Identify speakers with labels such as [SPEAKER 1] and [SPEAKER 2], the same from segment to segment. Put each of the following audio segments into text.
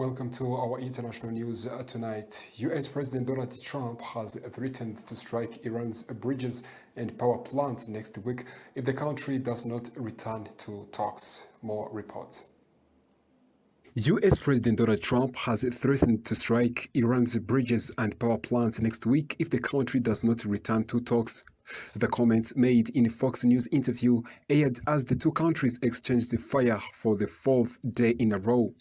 [SPEAKER 1] Welcome to our international news tonight. US President Donald Trump has threatened to strike Iran's bridges and power plants next week if the country does not return to talks. More reports. US President Donald Trump has threatened to strike Iran's bridges and power plants next week if the country does not return to talks. The comments made in a Fox News interview aired as the two countries exchanged fire for the fourth day in a row.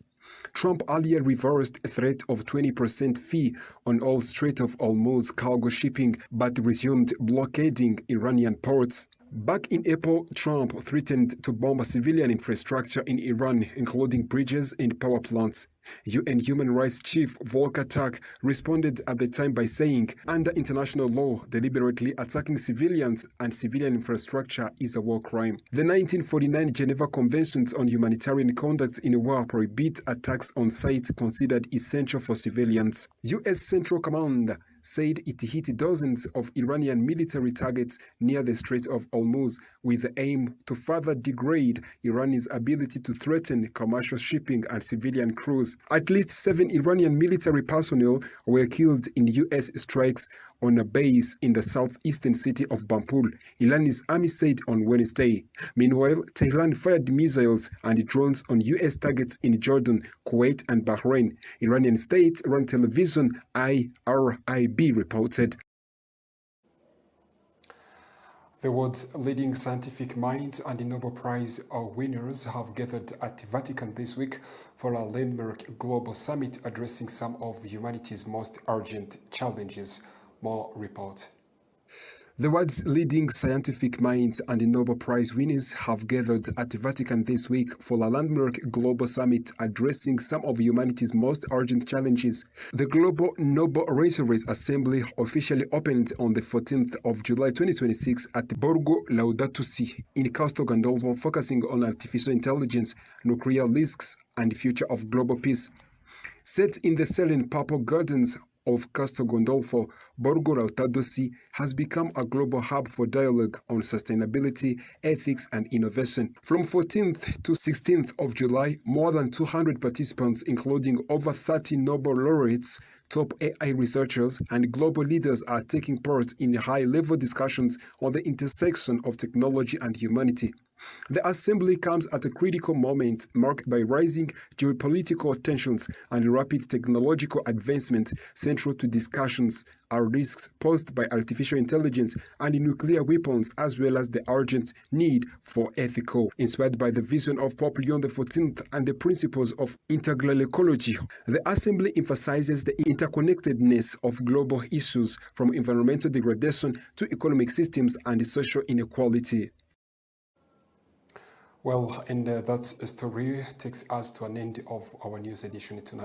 [SPEAKER 1] Trump earlier reversed a threat of 20% fee on all Strait of Hormuz cargo shipping, but resumed blockading Iranian ports. Back in April, Trump threatened to bomb civilian infrastructure in Iran, including bridges and power plants. UN Human Rights Chief Volker Turk responded at the time by saying, under international law, deliberately attacking civilians and civilian infrastructure is a war crime. The 1949 Geneva Conventions on Humanitarian Conduct in War prohibit attacks on sites considered essential for civilians. US Central Command said it hit dozens of Iranian military targets near the Strait of Hormuz with the aim to further degrade Iran's ability to threaten commercial shipping and civilian crews. At least 7 Iranian military personnel were killed in US strikes on a base in the southeastern city of Bampool, Iran's army said on Wednesday. Meanwhile, Tehran fired missiles and drones on US targets in Jordan, Kuwait, and Bahrain. Iranian state-run television IRIB reported. The world's leading scientific minds and Nobel Prize winners have gathered at Vatican this week for a landmark global summit addressing some of humanity's most urgent challenges. More report. The world's leading scientific minds and Nobel Prize winners have gathered at the Vatican this week for a landmark global summit addressing some of humanity's most urgent challenges. The Global Nobel Laureates Assembly officially opened on the 14th of July 2026 at Borgo Laudato Si in Castel Gandolfo, focusing on artificial intelligence, nuclear risks, and the future of global peace. Set in the serene purple gardens of Castel Gandolfo, Borgo Laudato Si has become a global hub for dialogue on sustainability, ethics, and innovation. From 14th to 16th of July, more than 200 participants, including over 30 Nobel laureates, top AI researchers, and global leaders are taking part in high-level discussions on the intersection of technology and humanity. The assembly comes at a critical moment marked by rising geopolitical tensions and rapid technological advancement. Central to discussions are risks posed by artificial intelligence and nuclear weapons, as well as the urgent need for ethical. Inspired by the vision of Pope Leon XIV and the principles of integral ecology, the assembly emphasizes the interconnectedness of global issues, from environmental degradation to economic systems and social inequality. Well, and that story takes us to an end of our news edition tonight.